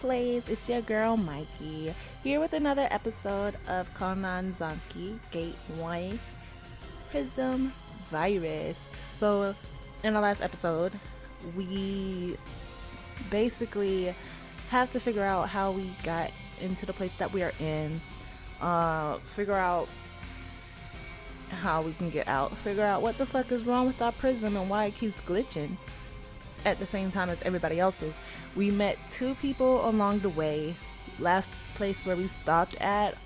Plays. It's your girl Mikey here with another episode of Konran Zanki Gate 1 Prism Virus. So in the last episode we basically have to figure out how we got into the place that we are in, figure out how we can get out, figure out what the fuck is wrong with our prism and why it keeps glitching at the same time as everybody else's. We met two people along the way. Last place where we stopped at,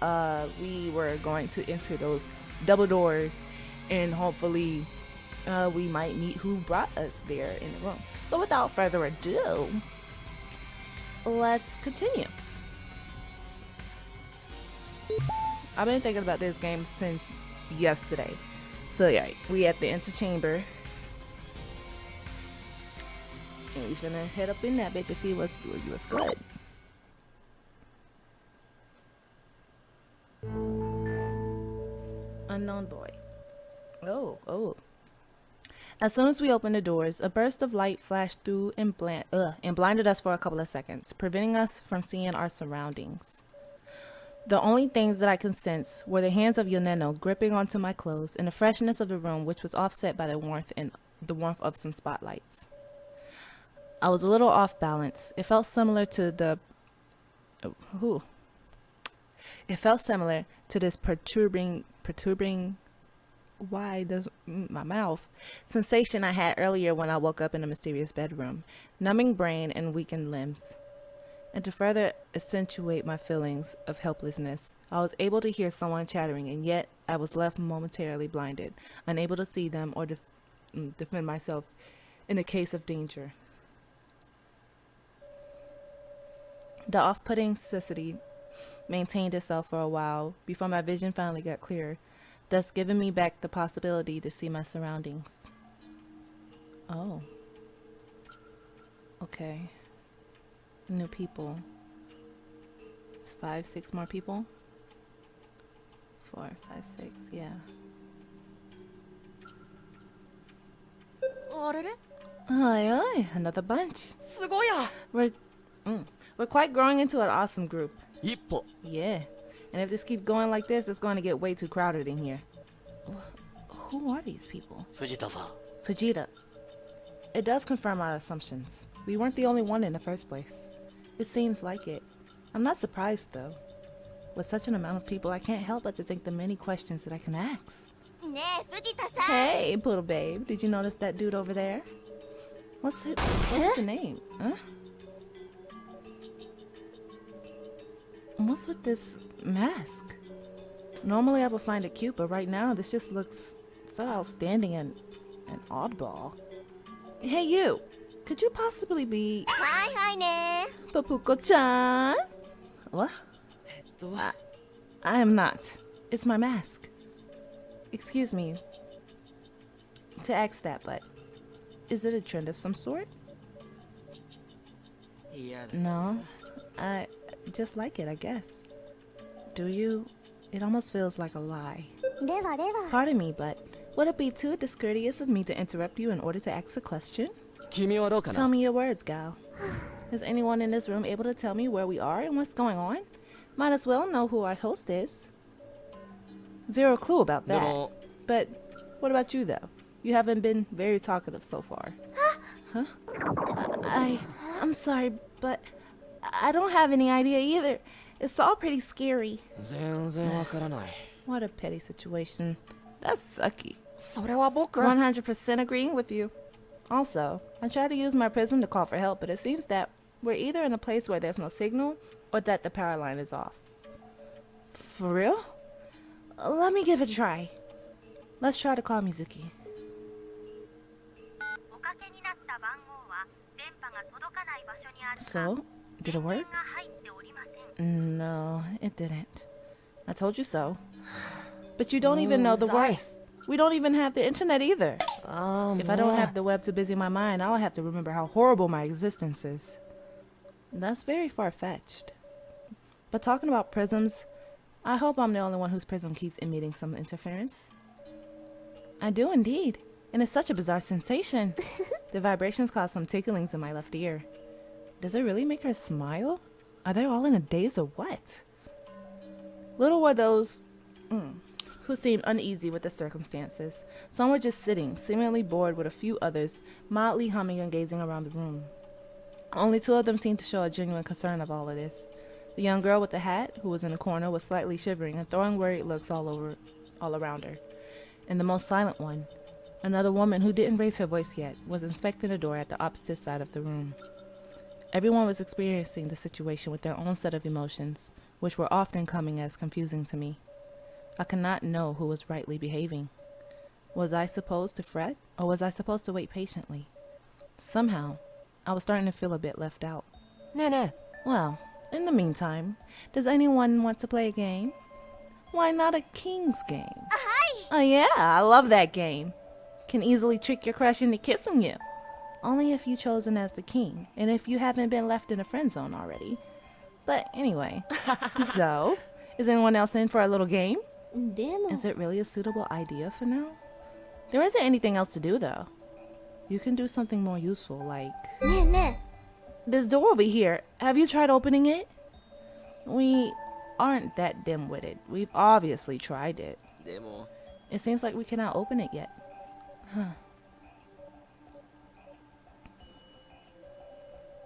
we were going to enter those double doors and hopefully we might meet who brought us there in the room. So without further ado, let's continue. I've been thinking about this game since yesterday. So yeah, we at the interchamber. And we finna head up in that bitch to see what's good. Unknown boy. Oh. As soon as we opened the doors, a burst of light flashed through and blinded us for a couple of seconds, preventing us from seeing our surroundings. The only things that I could sense were the hands of Yoneno gripping onto my clothes and the freshness of the room, which was offset by the warmth of some spotlights. I was a little off balance. It felt similar to this protruding why does my mouth sensation I had earlier when I woke up in a mysterious bedroom, numbing brain and weakened limbs. And to further accentuate my feelings of helplessness, I was able to hear someone chattering, and yet I was left momentarily blinded, unable to see them or defend myself in the case of danger. The off-putting cecity maintained itself for a while before my vision finally got clearer, thus giving me back the possibility to see my surroundings. Oh. Okay. New people. It's 5, 6 more people? 4, 5, 6, yeah. Oi, another bunch. We're quite growing into an awesome group. Yeah. And if this keeps going like this, it's going to get way too crowded in here. Who are these people? Fujita. It does confirm our assumptions. We weren't the only one in the first place. It seems like it. I'm not surprised, though. With such an amount of people, I can't help but to think the many questions that I can ask. Hey, poodle babe. Did you notice that dude over there? What's the name? Huh? What's with this mask? Normally I would find it cute, but right now this just looks so outstanding and oddball. Hey you! Could you possibly be... Hi, Papuko-chan? What? I am not. It's my mask. Excuse me to ask that, but is it a trend of some sort? No, I just like it, I guess. Do you? It almost feels like a lie. Pardon me, but would it be too discourteous of me to interrupt you in order to ask a question? Tell me your words, gal. Is anyone in this room able to tell me where we are and what's going on? Might as well know who our host is. Zero clue about that. But what about you, though? You haven't been very talkative so far. Huh? I'm sorry, but I don't have any idea either. It's all pretty scary. What a petty situation. That's sucky. 100% agreeing with you. Also, I tried to use my prism to call for help, but it seems that we're either in a place where there's no signal or that the power line is off. For real? Let me give it a try. Let's try to call Mizuki. So, did it work? No, it didn't. I told you so. But you don't even know the worst. We don't even have the internet either. If I don't have the web to busy my mind, I'll have to remember how horrible my existence is. That's very far-fetched. But talking about prisms, I hope I'm the only one whose prism keeps emitting some interference. I do indeed. And it's such a bizarre sensation. The vibrations cause some ticklings in my left ear. Does it really make her smile? Are they all in a daze or what? Little were those who seemed uneasy with the circumstances. Some were just sitting, seemingly bored, with a few others mildly humming and gazing around the room. Only 2 of them seemed to show a genuine concern of all of this. The young girl with the hat, who was in the corner, was slightly shivering and throwing worried looks all around her. And the most silent one, another woman who didn't raise her voice yet, was inspecting the door at the opposite side of the room. Everyone was experiencing the situation with their own set of emotions, which were often coming as confusing to me. I could not know who was rightly behaving. Was I supposed to fret, or was I supposed to wait patiently? Somehow, I was starting to feel a bit left out. Nene. Well, in the meantime, does anyone want to play a game? Why not a king's game? Hi! Oh yeah, I love that game. Can easily trick your crush into kissing you. Only if you're chosen as the king, and if you haven't been left in a friend zone already. But anyway, so, is anyone else in for a little game? Is it really a suitable idea for now? There isn't anything else to do though. You can do something more useful, like... This door over here, have you tried opening it? We aren't that dim-witted. We've obviously tried it. It seems like we cannot open it yet. Huh.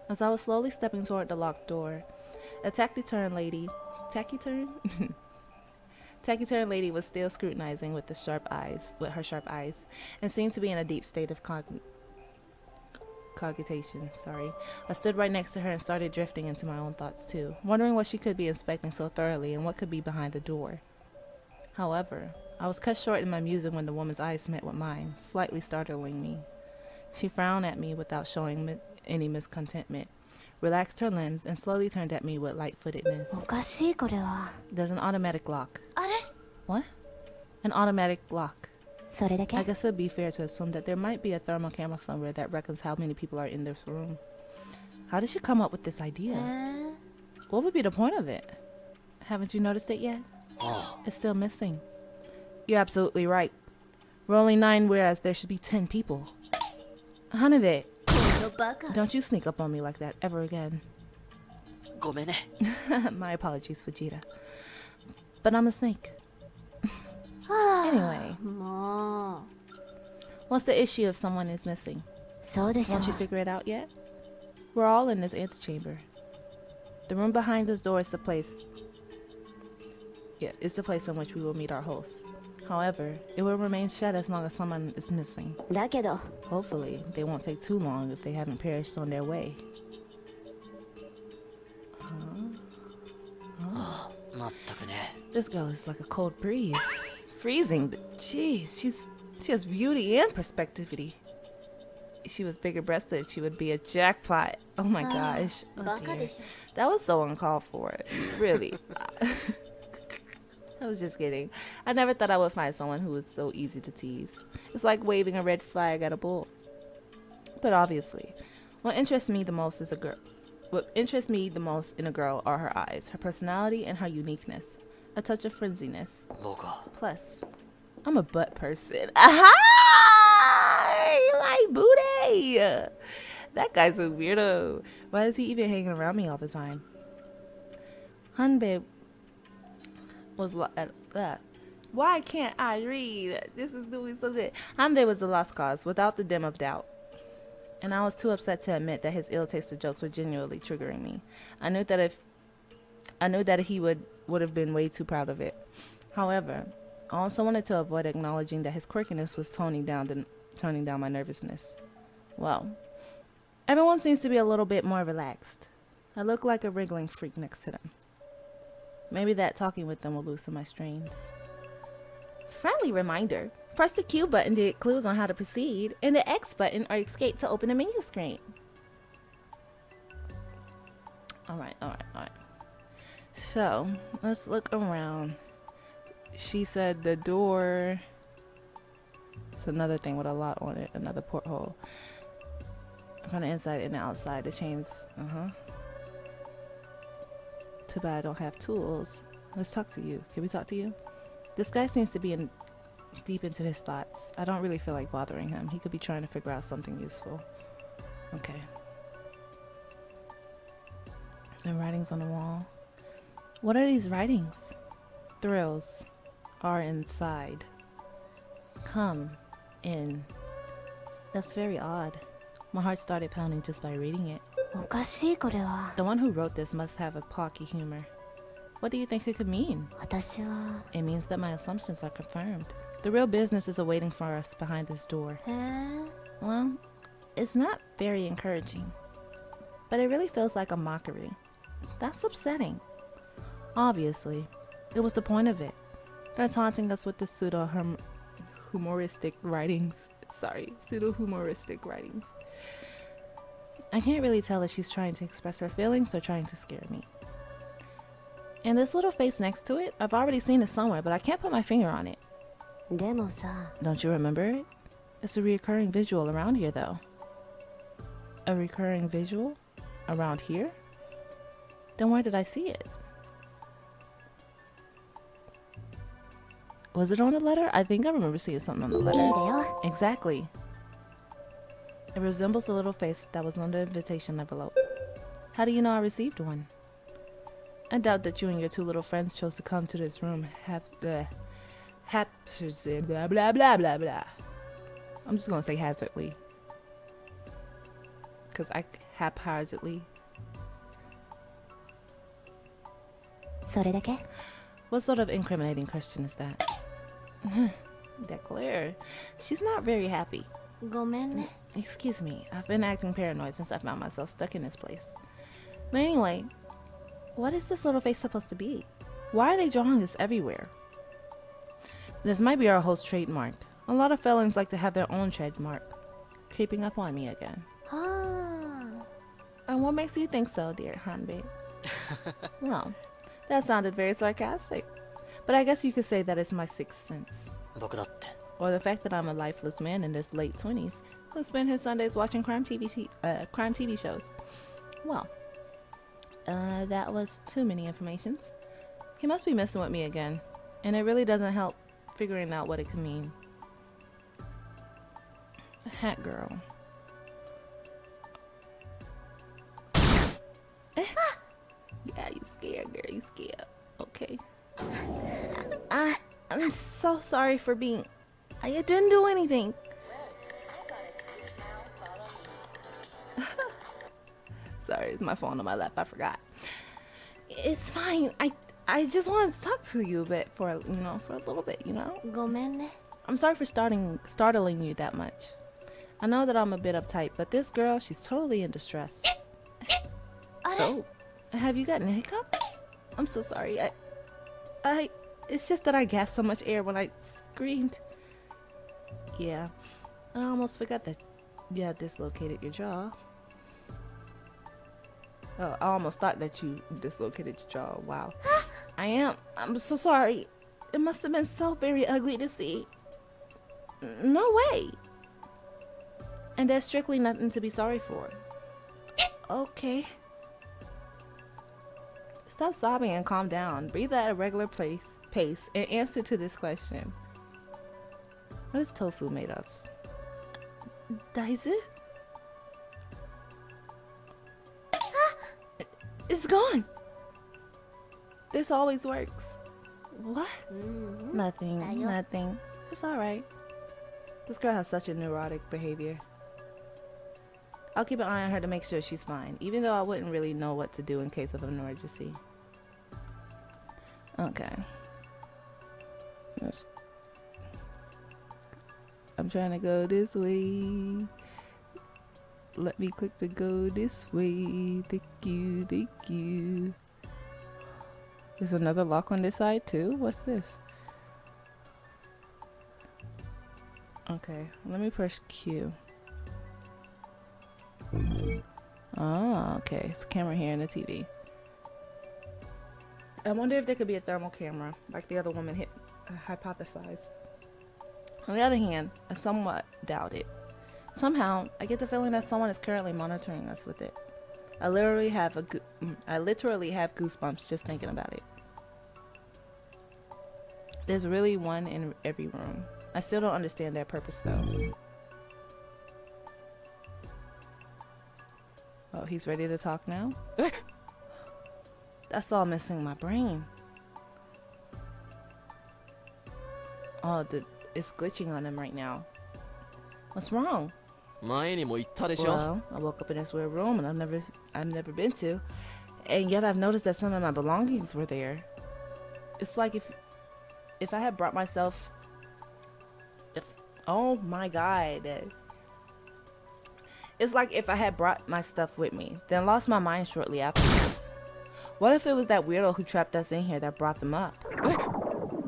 As I was slowly stepping toward the locked door, a taciturn lady was still scrutinizing with her sharp eyes, and seemed to be in a deep state of cogitation. I stood right next to her and started drifting into my own thoughts too, wondering what she could be inspecting so thoroughly and what could be behind the door. However, I was cut short in my musing when the woman's eyes met with mine, slightly startling me. She frowned at me without showing any miscontentment, relaxed her limbs, and slowly turned at me with light-footedness. There's an automatic lock. What? An automatic lock. I guess it'd be fair to assume that there might be a thermal camera somewhere that reckons how many people are in this room. How did she come up with this idea? What would be the point of it? Haven't you noticed it yet? It's still missing. You're absolutely right. We're only 9, whereas there should be 10 people. Hanabe, don't you sneak up on me like that ever again. My apologies, Fujita. But I'm a snake. Anyway. What's the issue if someone is missing? Won't you figure it out yet? We're all in this antechamber. The room behind this door is the place. Yeah, it's the place in which we will meet our hosts. However, it will remain shut as long as someone is missing. Hopefully, they won't take too long if they haven't perished on their way. This girl is like a cold breeze. Freezing. Jeez, she has beauty and perspectivity. If she was bigger breasted, she would be a jackpot. Oh my gosh. Oh dear. That was so uncalled for. Really. I was just kidding. I never thought I would find someone who was so easy to tease. It's like waving a red flag at a bull. But obviously, what interests me the most in a girl are her eyes, her personality, and her uniqueness. A touch of frenziness. Plus, I'm a butt person. Aha! You like booty? That guy's a weirdo. Why is he even hanging around me all the time? Hanbei was why can't I read? This is doing so good. Hanbei was a lost cause, without the dim of doubt. And I was too upset to admit that his ill-tasted jokes were genuinely triggering me. I knew that he would have been way too proud of it. However, I also wanted to avoid acknowledging that his quirkiness was toning down my nervousness. Well, everyone seems to be a little bit more relaxed. I look like a wriggling freak next to them. Maybe that talking with them will loosen my strains. Friendly reminder. Press the Q button to get clues on how to proceed, and the X button or escape to open the menu screen. Alright. So, let's look around. She said the door... It's another thing with a lot on it. Another porthole. From the inside and the outside. The chains... Too bad I don't have tools. Let's talk to you. Can we talk to you? This guy seems to be deep into his thoughts. I don't really feel like bothering him. He could be trying to figure out something useful. Okay. And writings on the wall. What are these writings? Thrills are inside. Come in. That's very odd. My heart started pounding just by reading it. The one who wrote this must have a pocky humor. What do you think it could mean? It means that my assumptions are confirmed. The real business is awaiting for us behind this door. Well, it's not very encouraging. But it really feels like a mockery. That's upsetting. Obviously, it was the point of it. They're taunting us with the pseudo-humoristic writings. Pseudo-humoristic writings. I can't really tell if she's trying to express her feelings or trying to scare me. And this little face next to it, I've already seen it somewhere, but I can't put my finger on it. Don't you remember it? It's a recurring visual around here, though. A recurring visual? Around here? Then where did I see it? Was it on a letter? I think I remember seeing something on the letter. Exactly. It resembles the little face that was on the invitation envelope. How do you know I received one? I doubt that you and your two little friends chose to come to this room blah blah blah blah blah. I'm just gonna say hazardly. Because I haphazardly. What sort of incriminating question is that? Declare. She's not very happy. Excuse me, I've been acting paranoid since I found myself stuck in this place. But anyway, what is this little face supposed to be? Why are they drawing this everywhere? This might be our host's trademark. A lot of felons like to have their own trademark. Creeping up on me again. And what makes you think so, dear Hanbei? Well, that sounded very sarcastic. But I guess you could say that it's my sixth sense. Or the fact that I'm a lifeless man in his late 20s who spent his Sundays watching crime TV shows. Well, that was too many informations. He must be messing with me again, and it really doesn't help figuring out what it could mean. Hat girl. Yeah, you scared, girl. You scared. Okay. I'm so sorry for being... I didn't do anything. Sorry, it's my phone on my lap. I forgot. It's fine. I just wanted to talk to you a bit for a little bit, you know? I'm sorry for startling you that much. I know that I'm a bit uptight, but this girl, she's totally in distress. Oh, have you gotten a hiccup? I'm so sorry. It's just that I gasped so much air when I screamed. Yeah, I almost forgot that you had dislocated your jaw. Oh, I almost thought that you dislocated your jaw. Wow. I'm so sorry. It must have been so very ugly to see. No way. And there's strictly nothing to be sorry for. Okay. Stop sobbing and calm down. Breathe at a regular pace and answer to this question. What is tofu made of? Daizu? It's gone. This always works. What? Nothing. It's alright. This girl has such a neurotic behavior. I'll keep an eye on her to make sure she's fine, even though I wouldn't really know what to do in case of an emergency. Okay. I'm trying to go this way. Let me click to go this way. Thank you. There's another lock on this side too? What's this? Okay, let me press Q. Oh, okay. It's a camera here and a TV. I wonder if there could be a thermal camera, like the other woman hypothesized. On the other hand, I somewhat doubt it. Somehow, I get the feeling that someone is currently monitoring us with it. I literally have goosebumps just thinking about it. There's really one in every room. I still don't understand their purpose though. Oh, he's ready to talk now? That's all missing my brain. Oh, it's glitching on him right now. What's wrong? Well, I woke up in this weird room and I've never been to, and yet I've noticed that some of my belongings were there. It's like if I had brought myself, oh my god. It's like if I had brought my stuff with me, then lost my mind shortly afterwards. What if it was that weirdo who trapped us in here that brought them up?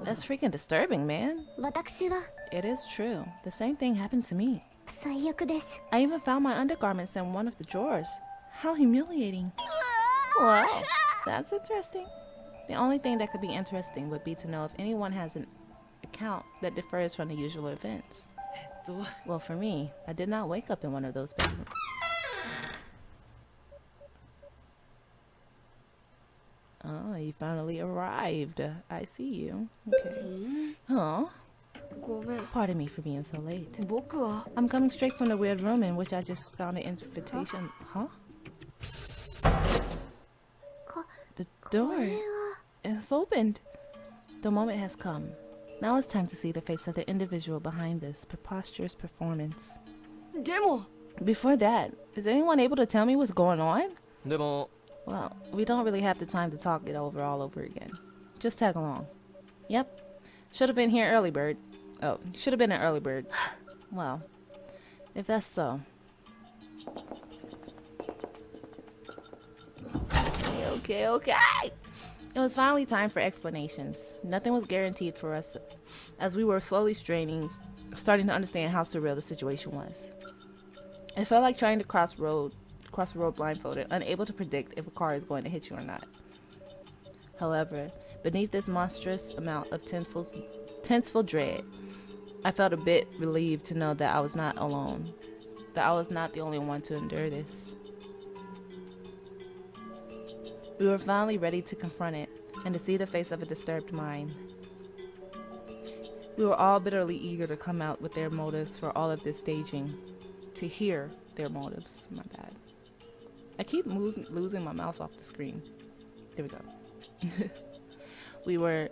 That's freaking disturbing, man. It is true. The same thing happened to me. I even found my undergarments in one of the drawers. How humiliating. Well, that's interesting. The only thing that could be interesting would be to know if anyone has an account that differs from the usual events. Well, for me, I did not wake up in one of those bedrooms. Oh, you finally arrived. I see you. Okay. Huh? Pardon me for being so late. I'm coming straight from the weird room in which I just found an invitation. Huh? The door is opened. The moment has come. Now it's time to see the face of the individual behind this preposterous performance. Before that, is anyone able to tell me what's going on? Well, we don't really have the time to talk it over all over again. Just tag along. Yep. Should have been here early bird. Oh, should have been an early bird. Well, if that's so. Okay. It was finally time for explanations. Nothing was guaranteed for us as we were slowly starting to understand how surreal the situation was. It felt like trying to cross the road blindfolded, unable to predict if a car is going to hit you or not. However, beneath this monstrous amount of tenseful dread, I felt a bit relieved to know that I was not alone, that I was not the only one to endure this. We were finally ready to confront it and to see the face of a disturbed mind. We were all bitterly eager to come out with their motives for all of this staging, to hear their motives. My bad. I keep losing my mouse off the screen. There we go. We were,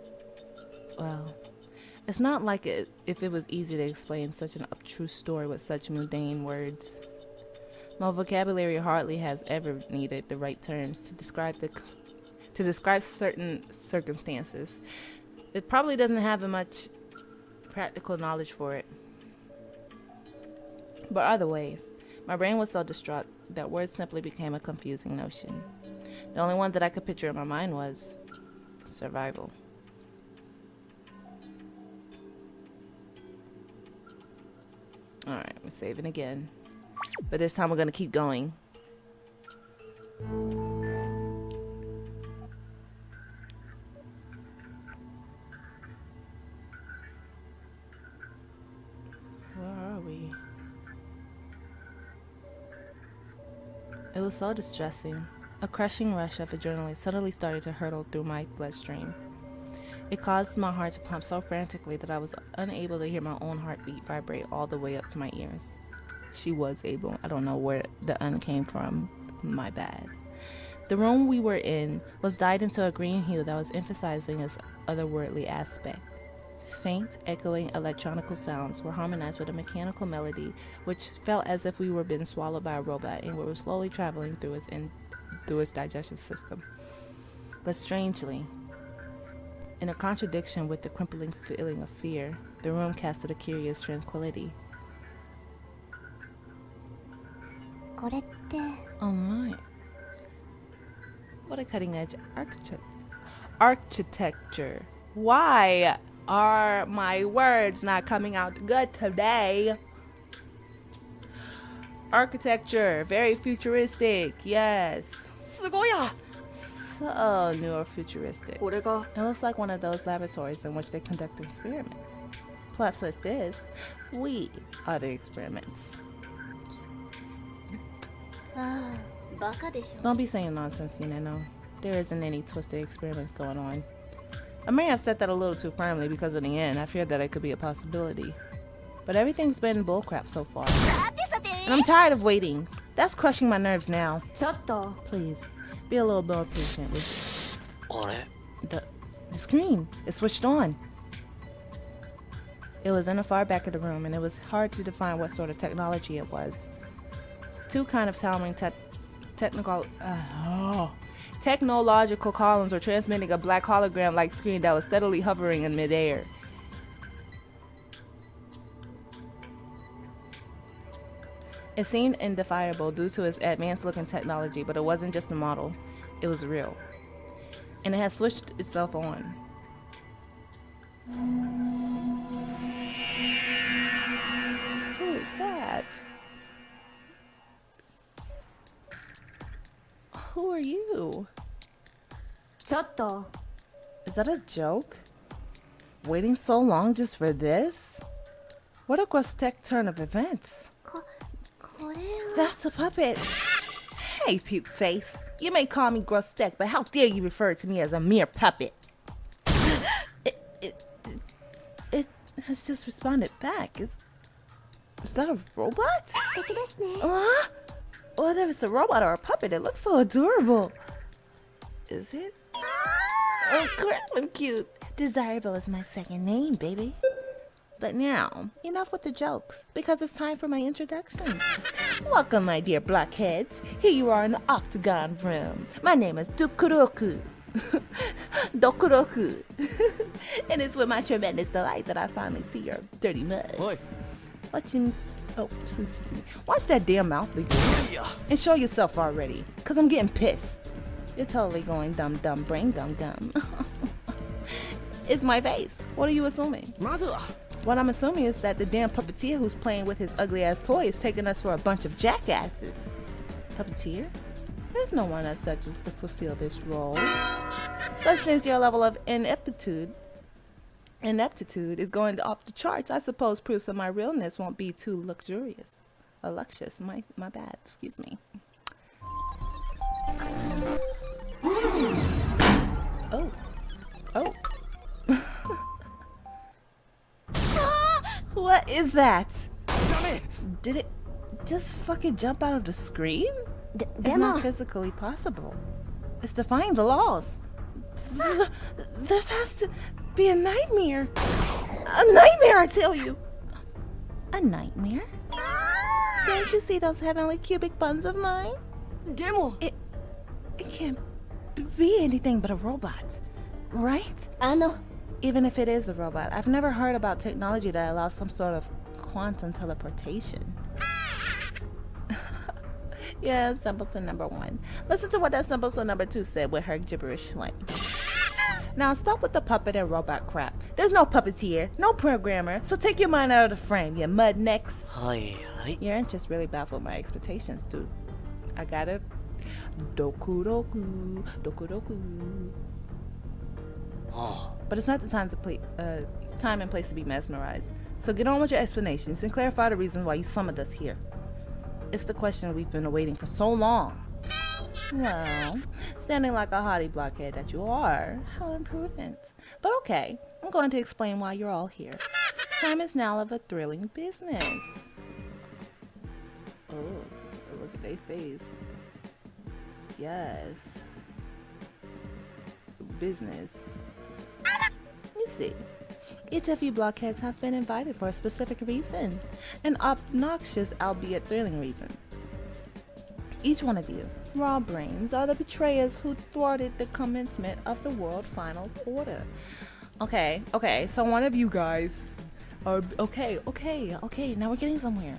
well, it's not like if it was easy to explain such an abstruse story with such mundane words. My vocabulary hardly has ever needed the right terms to describe certain circumstances. It probably doesn't have much practical knowledge for it. But other ways, my brain was so distraught that words simply became a confusing notion. The only one that I could picture in my mind was survival. Alright, we're saving again. But this time we're gonna keep going. Where are we? It was so distressing. A crushing rush of adrenaline suddenly started to hurtle through my bloodstream. It caused my heart to pump so frantically that I was unable to hear my own heartbeat vibrate all the way up to my ears. She was able. I don't know where the came from. My bad. The room we were in was dyed into a green hue that was emphasizing its otherworldly aspect. Faint, echoing electronical sounds were harmonized with a mechanical melody, which felt as if we were being swallowed by a robot and we were slowly traveling through its digestive system. But strangely, in a contradiction with the crippling feeling of fear, the room casted a curious tranquility. Oh my. What a cutting-edge architecture. Why are my words not coming out good today? Architecture, very futuristic, yes. So neo-futuristic. It looks like one of those laboratories in which they conduct experiments. Plot twist is, we are the experiments. Don't be saying nonsense, you know. There isn't any twisted experiments going on. I may have said that a little too firmly because in the end, I feared that it could be a possibility. But everything's been bullcrap so far. And I'm tired of waiting. That's crushing my nerves now. Please, be a little more patient with me. The screen is switched on. It was in the far back of the room, and it was hard to define what sort of technology it was. Two kind of towering technological columns were transmitting a black hologram-like screen that was steadily hovering in midair. It seemed indefiable due to its advanced-looking technology, but it wasn't just a model. It was real. And it had switched itself on. Who is that? Who are you? Chotto. Is that a joke? Waiting so long just for this? What a grotesque turn of events. That's a puppet. Hey, puke face. You may call me grotesque, but how dare you refer to me as a mere puppet? It has just responded back. Is that a robot? Whether it's a robot or a puppet, it looks so adorable. Is it? Oh crap, I'm cute. Desirable is my second name, baby. But now, enough with the jokes, because it's time for my introduction. Welcome, my dear blockheads. Here you are in the octagon room. My name is Dokuroku. Dokuroku. And it's with my tremendous delight that I finally see your dirty mud. Watching. Oh, excuse me. Watch that damn mouth again. And show yourself already, because I'm getting pissed. You're totally going dumb, brain dumb. It's my face. What are you assuming? What I'm assuming is that the damn puppeteer who's playing with his ugly ass toy is taking us for a bunch of jackasses. Puppeteer? There's no one as such as to fulfill this role. But since your level of ineptitude is going off the charts, I suppose proofs of my realness won't be too luxurious. Luscious, my bad, excuse me. Oh. What is that? Did it just fucking jump out of the screen? It's not physically possible. It's defying the laws. This has to be a nightmare. A nightmare, I tell you. A nightmare? Don't you see those heavenly cubic buns of mine? It can't be anything but a robot, right? Even if it is a robot, I've never heard about technology that allows some sort of quantum teleportation. Yeah, simpleton number 1. Listen to what that simpleton number 2 said with her gibberish slang. Now stop with the puppet and robot crap. There's no puppeteer, no programmer, so take your mind out of the frame, you mud necks. Your interest really baffled my expectations, dude. I got it. Dokuroku. But it's not the time to time and place to be mesmerized. So get on with your explanations and clarify the reason why you summoned us here. It's the question we've been awaiting for so long. Well, standing like a haughty blockhead that you are, how imprudent. But okay, I'm going to explain why you're all here. Time is now of a thrilling business. Oh, look at their face. Yes. Business. You see, each of you blockheads have been invited for a specific reason. An obnoxious, albeit thrilling reason. Each one of you, raw brains, are the betrayers who thwarted the commencement of the world finals order. Okay, so one of you guys are... Okay, now we're getting somewhere.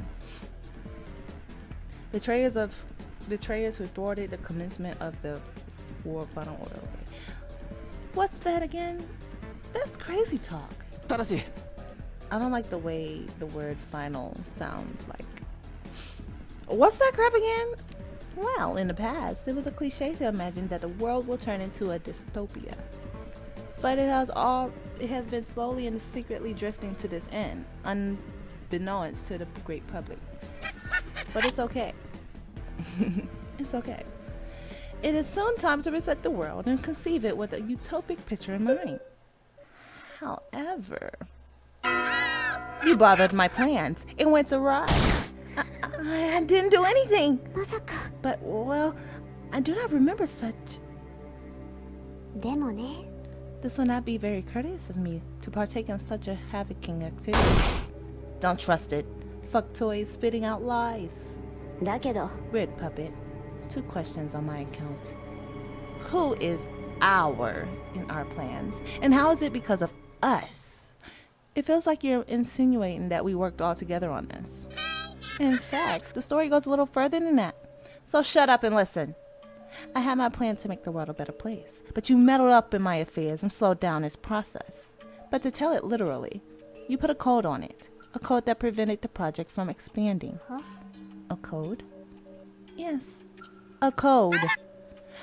Betrayers who thwarted the commencement of the world final order. Okay. What's that again? That's crazy talk. I don't like the way the word final sounds like. What's that crap again? Well, in the past, it was a cliche to imagine that the world will turn into a dystopia. But it has been slowly and secretly drifting to this end, unbeknownst to the great public. But it's okay. It's okay. It is soon time to reset the world and conceive it with a utopic picture in mind. However, you bothered my plans. It went awry. I didn't do anything. But, well, I do not remember such. This would not be very courteous of me to partake in such a havocing activity. Don't trust it. Fuck toys spitting out lies. Weird puppet. 2 questions on my account. Who is our in our plans? And how is it because of us? It feels like you're insinuating that we worked all together on this. In fact, the story goes a little further than that. So shut up and listen. I had my plan to make the world a better place, but you meddled up in my affairs and slowed down its process. But to tell it literally, you put a code on it. A code that prevented the project from expanding. Huh? A code? Yes, a code.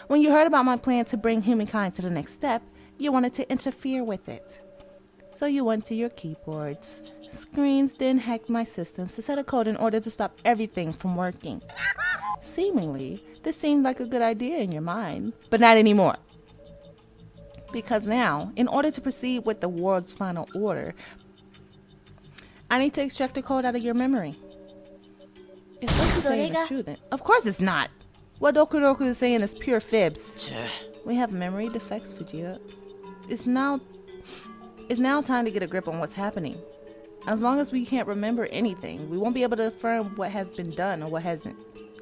When you heard about my plan to bring humankind to the next step, you wanted to interfere with it. So you went to your keyboards, screens, then hacked my systems to set a code in order to stop everything from working. Seemingly, this seemed like a good idea in your mind, but not anymore. Because now, in order to proceed with the world's final order, I need to extract the code out of your memory. If what you're saying is true, then of course it's not. What Dokuroku is saying is pure fibs. We have memory defects, Fujita. It's now time to get a grip on what's happening. As long as we can't remember anything, we won't be able to affirm what has been done or what hasn't,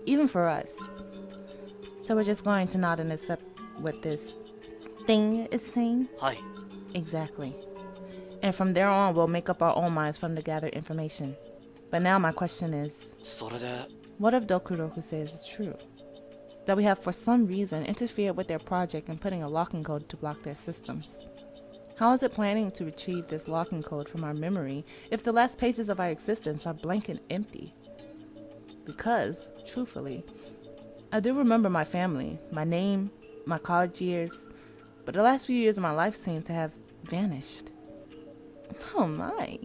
even for us. So we're just going to nod and accept what this thing is saying? Hi. Exactly. And from there on, we'll make up our own minds from the gathered information. But now my question is, what if Dokuroku says it's true? That we have for some reason interfered with their project and putting a locking code to block their systems. How is it planning to retrieve this locking code from our memory if the last pages of our existence are blank and empty? Because, truthfully, I do remember my family, my name, my college years, but the last few years of my life seem to have vanished. Oh my.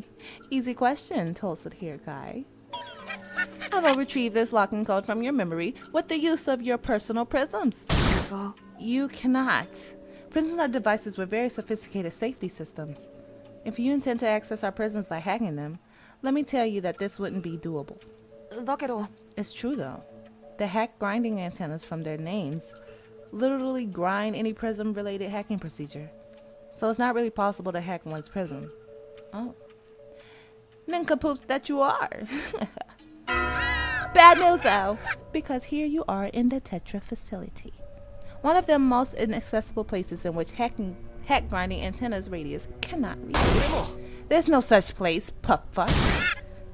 Easy question, Tulsa here, Kai. I will retrieve this locking code from your memory with the use of your personal prisms. You cannot. Prisms are devices with very sophisticated safety systems. If you intend to access our prisms by hacking them, let me tell you that this wouldn't be doable. It's true though. The hack grinding antennas from their names literally grind any prism-related hacking procedure. So it's not really possible to hack one's prism. Oh. Nincompoops that you are. Bad news though, because here you are in the Tetra facility. One of the most inaccessible places in which hack grinding antennas radius cannot reach. There's no such place, pup-fuck.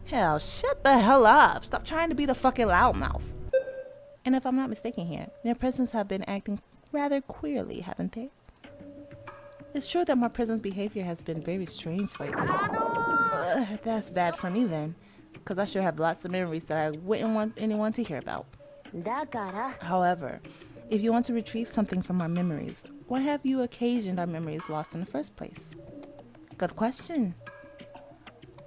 Hell, shut the hell up. Stop trying to be the fucking loudmouth. And if I'm not mistaken here, their prisms have been acting rather queerly, haven't they? It's true that my prism's behavior has been very strange lately. That's bad for me then, because I sure have lots of memories that I wouldn't want anyone to hear about. However, if you want to retrieve something from our memories, why have you occasioned our memories lost in the first place? Good question.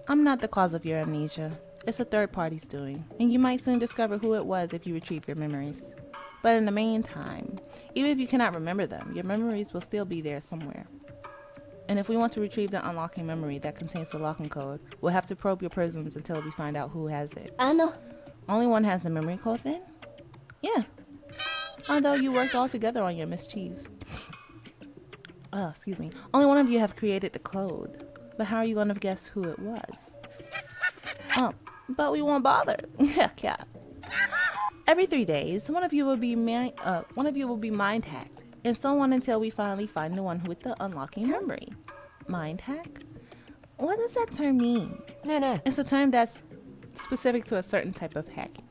I'm not the cause of your amnesia. It's a third party's doing, and you might soon discover who it was if you retrieve your memories. But in the meantime, even if you cannot remember them, your memories will still be there somewhere. And if we want to retrieve the unlocking memory that contains the locking code, we'll have to probe your prisms until we find out who has it. Only one has the memory code then? Yeah. Although you worked all together on your mischief. Excuse me. Only one of you have created the code. But how are you going to guess who it was? But we won't bother. Yeah. Every 3 days, one of you will be mind hacked, and so on until we finally find the one with the unlocking memory. Mind hack? What does that term mean? It's a term that's specific to a certain type of hacking.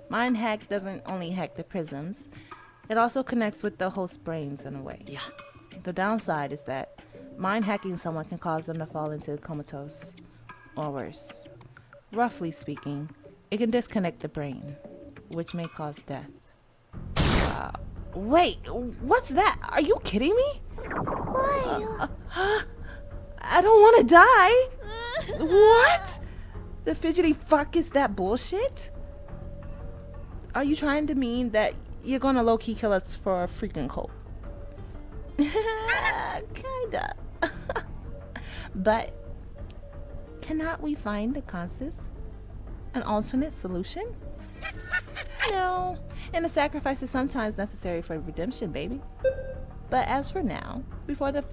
Mind hack doesn't only hack the prisms, it also connects with the host brains in a way. Yeah. The downside is that mind hacking someone can cause them to fall into comatose, or worse. Roughly speaking, it can disconnect the brain, which may cause death. Wow. Wait, what's that? Are you kidding me? I don't want to die. What? The fidgety fuck is that bullshit? Are you trying to mean that you're gonna low-key kill us for a freaking cult? Kinda. But cannot we find a consist? An alternate solution? No. And a sacrifice is sometimes necessary for redemption, baby. But as for now, before the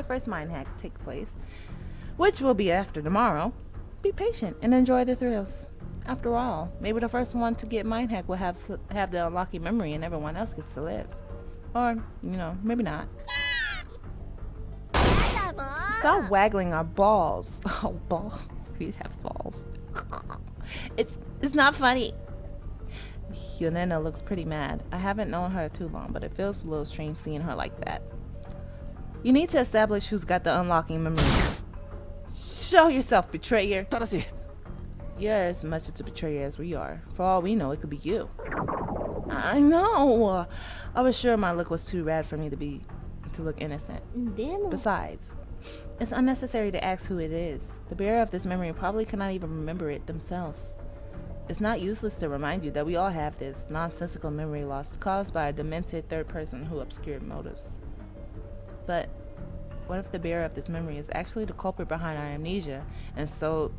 first mind hack takes place, which will be after tomorrow, be patient and enjoy the thrills. After all, maybe the first one to get mind hack will have the unlocking memory and everyone else gets to live. Or, maybe not. Stop waggling our balls. Oh, balls. We have balls. It's not funny. Yonena looks pretty mad. I haven't known her too long, but it feels a little strange seeing her like that. You need to establish who's got the unlocking memory. Show yourself, betrayer. You're as much a betrayer as we are. For all we know, it could be you. I know. I was sure my look was too rad for me to look innocent. Besides, it's unnecessary to ask who it is. The bearer of this memory probably cannot even remember it themselves. It's not useless to remind you that we all have this nonsensical memory loss caused by a demented third person who obscured motives. But what if the bearer of this memory is actually the culprit behind our amnesia, and so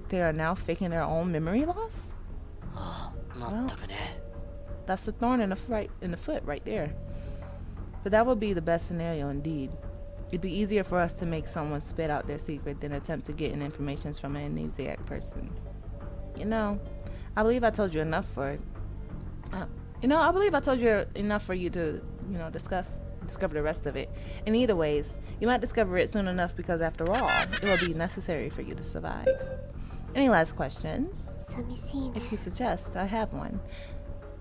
they are now faking their own memory loss? Well, that's a thorn in the foot right there. But that would be the best scenario indeed. It'd be easier for us to make someone spit out their secret than attempt to get information from an amnesiac person. I believe I told you enough for you to, discover the rest of it. In either ways, you might discover it soon enough because after all, it will be necessary for you to survive. Any last questions? If you suggest, I have one.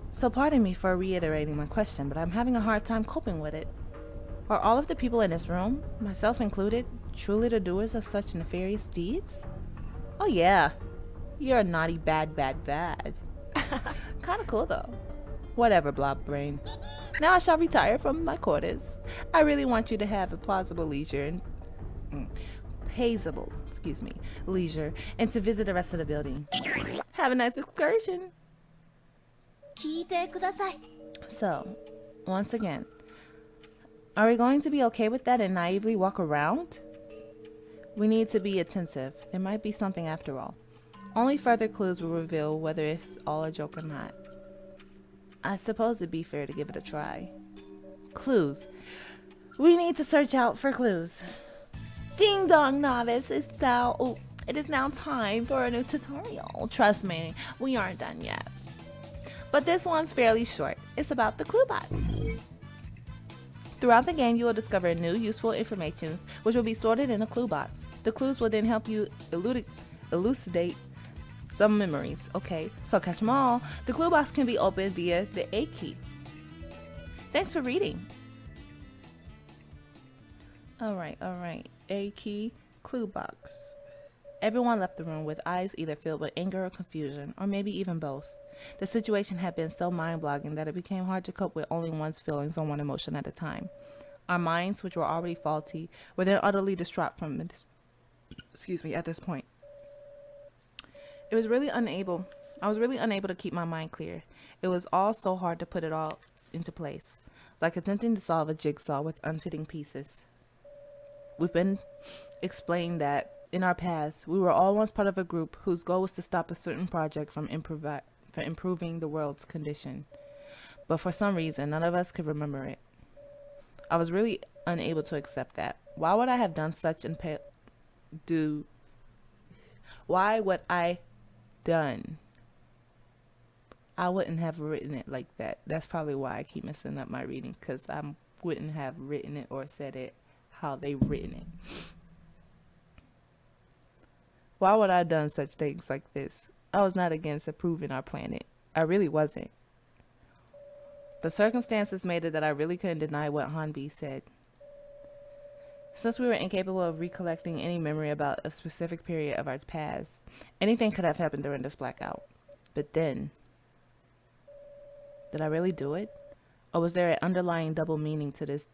So pardon me for reiterating my question, but I'm having a hard time coping with it. Are all of the people in this room, myself included, truly the doers of such nefarious deeds? Oh yeah. You're a naughty bad. Kinda cool though. Whatever, blob brain. Now I shall retire from my quarters. I really want you to have a plausible leisure and leisure and to visit the rest of the building. Have a nice excursion. So, once again, are we going to be okay with that and naively walk around? We need to be attentive. There might be something after all. Only further clues will reveal whether it's all a joke or not. I suppose it'd be fair to give it a try. Clues. We need to search out for clues. Ding dong, novice. It is now time for a new tutorial. Trust me, we aren't done yet. But this one's fairly short. It's about the clue box. Throughout the game, you will discover new useful information which will be sorted in a clue box. The clues will then help you elucidate some memories. Okay, so catch them all. The clue box can be opened via the A key. Thanks for reading. Alright. A key, clue box. Everyone left the room with eyes either filled with anger or confusion, or maybe even both. The situation had been so mind-boggling that it became hard to cope with only one's feelings or one emotion at a time. Our minds, which were already faulty, were then utterly distraught at this point. I was really unable to keep my mind clear. It was all so hard to put it all into place, like attempting to solve a jigsaw with unfitting pieces. We've been explained that in our past, we were all once part of a group whose goal was to stop a certain project from improving the world's condition. But for some reason, none of us could remember it. I was really unable to accept that. Why would I have done such Why would I done? I wouldn't have written it like that. That's probably why I keep messing up my reading, because I wouldn't have written it or said it how they written it. Why would I have done such things like this? I was not against improving our planet. I really wasn't. But circumstances made it that I really couldn't deny what Hanbi said. Since we were incapable of recollecting any memory about a specific period of our past, anything could have happened during this blackout. But then, did I really do it? Or was there an underlying double meaning to this?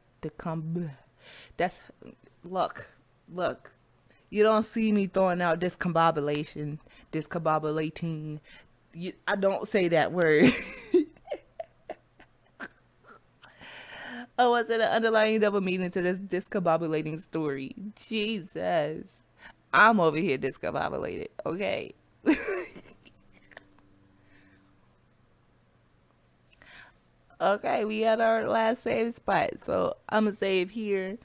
Look. You don't see me throwing out discombobulating. I don't say that word. Or was it an underlying double meaning to this discombobulating story? Jesus. I'm over here discombobulated, okay? Okay, we had our last save spot, so I'm gonna save here.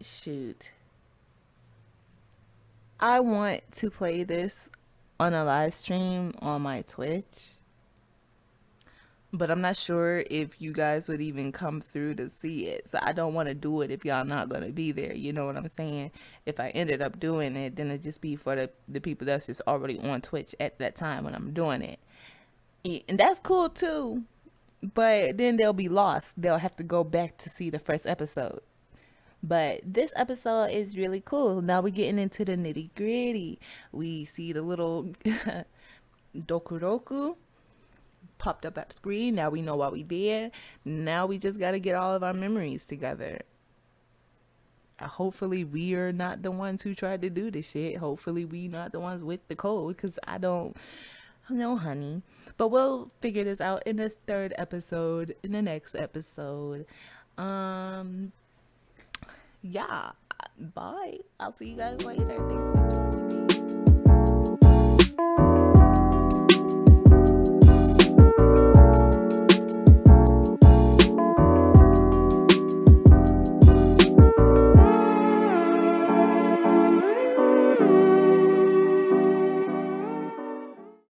Shoot. I want to play this on a live stream on my Twitch, but I'm not sure if you guys would even come through to see it. So I don't want to do it if y'all not gonna be there. You know what I'm saying? If I ended up doing it, then it'd just be for the people that's just already on Twitch at that time when I'm doing it. And that's cool too. But then they'll be lost. They'll have to go back to see the first episode. But this episode is really cool. Now we're getting into the nitty gritty. We see the little Dokuroku popped up at the screen. Now we know why we did. Now we just got to get all of our memories together. Hopefully we are not the ones who tried to do this shit. Hopefully we not the ones with the code, because I don't know, honey. But we'll figure this out in this third episode, in the next episode. Yeah, bye. I'll see you guys later. Thanks for joining me.